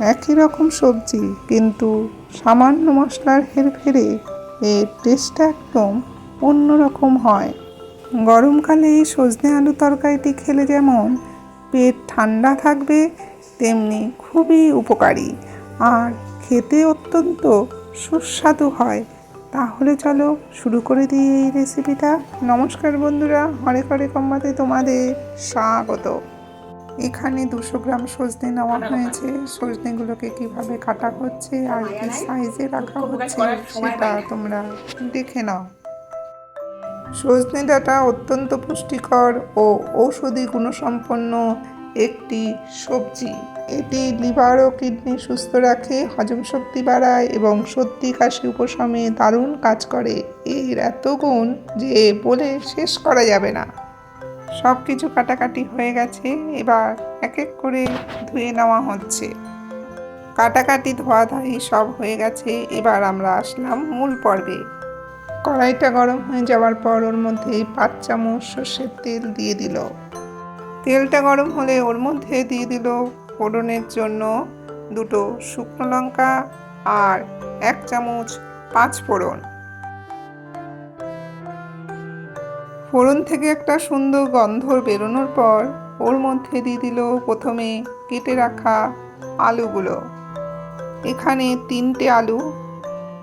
একই রকম সবজি, কিন্তু সামান্য মশলার হেরফেরে এর টেস্টটা একদম অন্যরকম হয়। গরমকালে এই সজনে আলু তরকারিটি খেলে যেমন পেট ঠান্ডা থাকবে, তেমনি খুবই উপকারী আর খেতে অত্যন্ত সুস্বাদু হয়। তাহলে চলো শুরু করে দিই এই রেসিপিটা। নমস্কার বন্ধুরা, হরেক হরেক অম্বাতে তোমাদের স্বাগত। এখানে 200 গ্রাম সজনে নেওয়া হয়েছে। সজনেগুলোকে কিভাবে কাটা হচ্ছে আর কি সাইজে রাখা হচ্ছে সেটা তোমরা দেখে নাও। সজনে ডাঁটা অত্যন্ত পুষ্টিকর ও ঔষধি গুণসম্পন্ন একটি সবজি। এটি লিভার ও কিডনি সুস্থ রাখে, হজম শক্তি বাড়ায় এবং সর্দি কাশি উপশমে দারুণ কাজ করে। এর এত গুণ যে বলে শেষ করা যাবে না। সব কিছু কাটাকাটি হয়ে গেছে, এবার এক এক করে ধুয়ে নেওয়া হচ্ছে। কাটাকাটি ধোয়াধাই সব হয়ে গেছে, এবার আমরা আসলাম মূল পর্বে। কড়াইটা গরম হয়ে যাওয়ার পর ওর মধ্যে 5 চামচ সর্ষের তেল দিয়ে দিল। তেলটা গরম হলে ওর মধ্যে দিয়ে দিল ফোড়নের জন্য 2 শুকনো লঙ্কা আর 1 চামচ 5 ফোড়ন। ফোড়ন থেকে একটা সুন্দর গন্ধ বেরোনোর পর ওর মধ্যে দিয়ে দিল প্রথমে কেটে রাখা আলুগুলো। এখানে 3টে আলু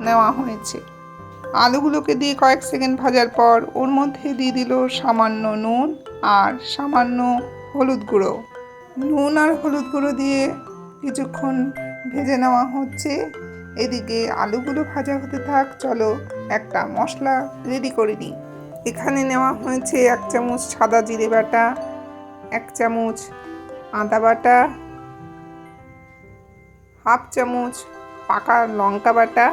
নেওয়া হয়েছে। আলুগুলোকে দিয়ে কয়েক সেকেন্ড ভাজার পর ওর মধ্যে দিয়ে দিল সামান্য নুন আর সামান্য হলুদ গুঁড়ো। নুন আর হলুদ গুঁড়ো দিয়ে কিছুক্ষণ ভেজে নেওয়া হচ্ছে। এদিকে আলুগুলো ভাজা হতে থাক, চলো একটা মশলা রেডি করে নিই। এখানে নেওয়া হয়েছে 1 চামচ সাদা জিরে বাটা, 1 চামচ আদা বাটা, হাফ চামচ পাকা লঙ্কা বাটা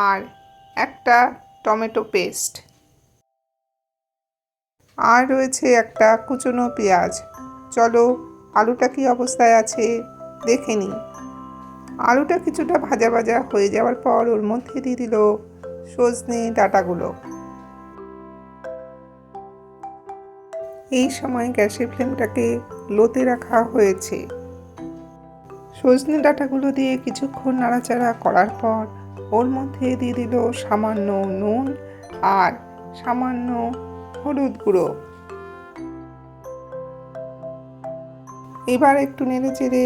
আর একটা টমেটো পেস্ট, আর রয়েছে একটা কুচনো পেঁয়াজ। চলো আলুটা কি অবস্থায় আছে দেখে নিই। আলুটা কিছুটা ভাজা ভাজা হয়ে যাওয়ার পর ওর মধ্যে দিয়ে দিল সজনে ডাঁটাগুলো। এই সময় গ্যাসের ফ্লেমটাকে লোতে রাখা হয়েছে। সজনে ডাঁটাগুলো দিয়ে কিছুক্ষণ নাড়াচাড়া করার পর ওর মধ্যে দিয়ে দিল সামান্য নুন আর সামান্য হলুদ গুঁড়ো। এবার একটু নেড়ে চেড়ে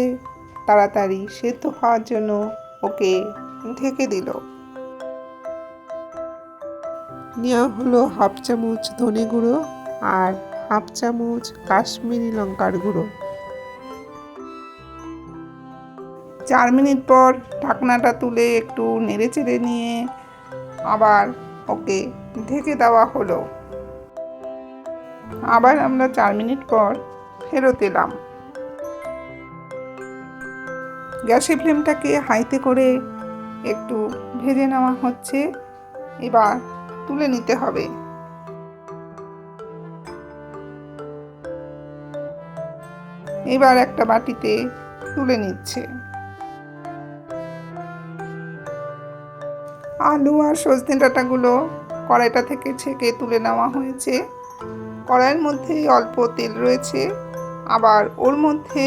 তাড়াতাড়ি সেদ্ধ হওয়ার জন্য ওকে ঢেকে দিল। নেওয়া হলো হাফ চামচ ধনে গুঁড়ো আর হাফ চামচ কাশ্মীরি লঙ্কার গুঁড়ো। 4 মিনিট পর ঢাকনাটা তুলে একটু নেড়ে চেড়ে নিয়ে আবার ওকে ঢেকে দেওয়া হলো। আবার আমরা 4 মিনিট পর ফেরত এলাম। গ্যাসের ফ্লেমটাকে হাইতে করে একটু ভেজে নেওয়া হচ্ছে। এবার তুলে নিতে হবে। এবার একটা বাটিতে তুলে নিচ্ছে। আলু আর সজনে ডাঁটাগুলো কড়াইটা থেকে ছেঁকে তুলে নেওয়া হয়েছে। কড়াইয়ের মধ্যে অল্প তেল রয়েছে, আবার ওর মধ্যে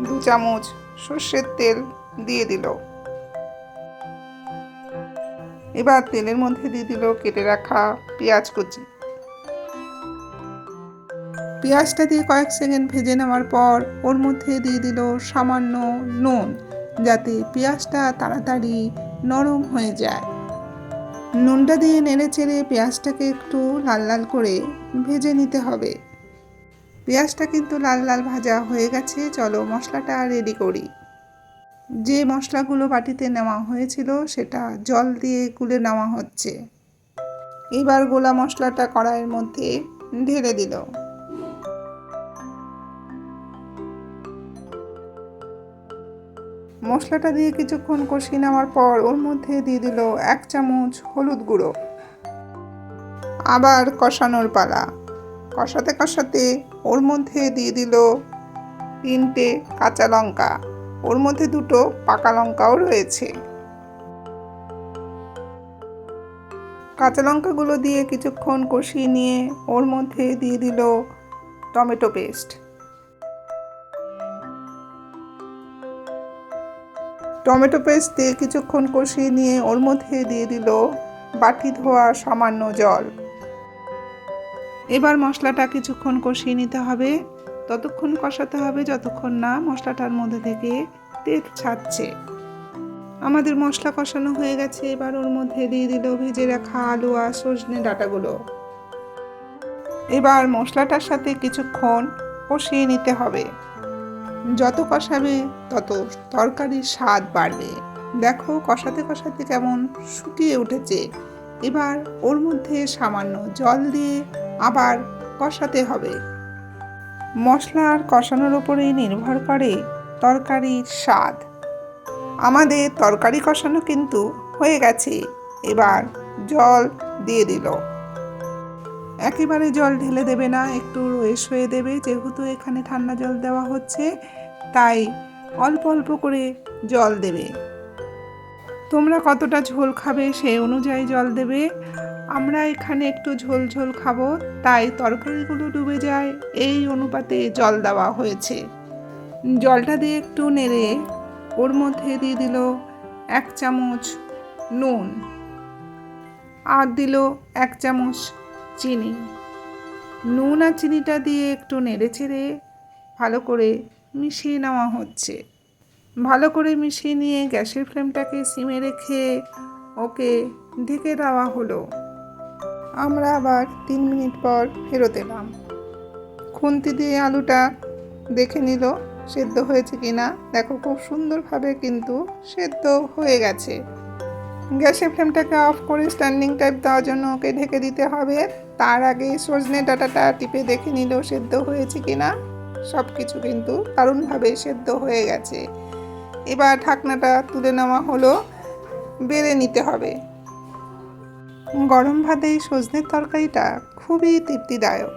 2 চামচ সর্ষের তেল দিয়ে দিল। এবার তেলের মধ্যে দিয়ে দিল কেটে রাখা পেঁয়াজ কুচি। পেঁয়াজটা দিয়ে কয়েক সেকেন্ড ভেজে নেওয়ার পর ওর মধ্যে দিয়ে দিল সামান্য নুন, যাতে পেঁয়াজটা তাড়াতাড়ি নরম হয়ে যায়। নুনটা দিয়ে নেড়ে চেড়ে পেঁয়াজটাকে একটু লাল লাল করে ভেজে নিতে হবে। পেঁয়াজটা কিন্তু লাল লাল ভাজা হয়ে গেছে, চলো মশলাটা রেডি করি। যে মশলাগুলো বাটিতে নেওয়া হয়েছিল সেটা জল দিয়ে গুলে নেওয়া হচ্ছে। এবার গোলা মশলাটা কড়াইয়ের মধ্যে ঢেলে দিল। মশলাটা দিয়ে কিছুক্ষণ কষিয়ে নেওয়ার পর ওর মধ্যে দিয়ে দিল 1 চামচ হলুদ গুঁড়ো। আবার কষানোর পালা। কষাতে কষাতে ওর মধ্যে দিয়ে দিল 3টে কাঁচা লঙ্কা, ওর মধ্যে 2টো পাকা লঙ্কাও রয়েছে। কাঁচা লঙ্কাগুলো দিয়ে কিছুক্ষণ কষিয়ে নিয়ে ওর মধ্যে দিয়ে দিল টমেটো পেস্ট। টমেটো পেস্ট দিয়ে কিছুক্ষণ কষিয়ে নিয়ে ওর মধ্যে দিয়ে দিল বাটি ধোয়া সামান্য জল। এবার মশলাটা কিছুক্ষণ কষিয়ে নিতে হবে, ততক্ষণ কষাতে হবে যতক্ষণ না মশলাটার মধ্যে থেকে তেল ছাড়ছে। আমাদের মশলা কষানো হয়ে গেছে, এবার ওর মধ্যে দিয়ে দিল ভেজে রাখা আলু আর সজনে ডাঁটাগুলো। এবার মশলাটার সাথে কিছুক্ষণ কষিয়ে নিতে হবে। যত কষাবে তত তরকারির স্বাদ বাড়বে। দেখো কষাতে কষাতে কেমন শুকিয়ে উঠেছে। এবার ওর মধ্যে সামান্য জল দিয়ে আবার কষাতে হবে। মশলার কষানোর উপরেই নির্ভর করে তরকারির স্বাদ। আমাদের তরকারি কষানো কিন্তু হয়ে গেছে, এবার জল দিয়ে দিল। একেবারে জল ঢেলে দেবে না, একটু রয়েস হয়ে দেবে, যেহেতু এখানে ঠান্ডা জল দেওয়া হচ্ছে তাই অল্প অল্প করে জল দেবে। তোমরা কতটা ঝোল খাবে সেই অনুযায়ী জল দেবে। আমরা এখানে একটু ঝোল ঝোল খাবো, তাই তরকারিগুলো ডুবে যায় এই অনুপাতে জল দেওয়া হয়েছে। জলটা দিয়ে একটু নেড়ে ওর মধ্যে দিয়ে দিল 1 চামচ নুন আর দিল 1 চামচ চিনি। নুন আর চিনিটা দিয়ে একটু নেড়ে চেড়ে ভালো করে মিশিয়ে নেওয়া হচ্ছে। ভালো করে মিশিয়ে নিয়ে গ্যাসের ফ্লেমটাকে সিমে রেখে ওকে ঢেকে দেওয়া হলো। আমরা আবার 3 মিনিট পর ফেরত এলাম। খুন্তি দিয়ে আলুটা দেখে নিল সেদ্ধ হয়েছে কিনা। দেখো খুব সুন্দরভাবে কিন্তু সেদ্ধ হয়ে গেছে। গ্যাসের ফ্লেমটাকে অফ করে স্ট্যান্ডিং টাইপ দেওয়ার জন্য ওকে ঢেকে দিতে হবে। তার আগে সজনে ডাঁটাটা টিপে দেখে নিল সেদ্ধ হয়েছে কিনা। সব কিছু কিন্তু দারুণভাবে সেদ্ধ হয়ে গেছে। এবার ঢাকনাটা তুলে নেওয়া হলো, বেড়ে নিতে হবে। গরম ভাতে এই সজনের তরকারিটা খুবই তৃপ্তিদায়ক।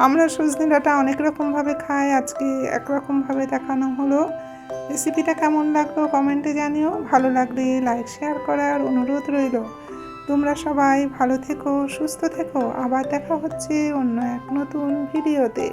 আমরা সজনে ডাঁটা অনেক রকমভাবে খাই, আজকে একরকমভাবে দেখানো হলো। রেসিপিটা কেমন লাগলো কমেন্টে জানিও। ভালো লাগলে লাইক শেয়ার করার অনুরোধ রইল। তোমরা সবাই ভালো থেকো, সুস্থ থেকো। আবার দেখা হচ্ছে অন্য এক নতুন ভিডিওতে।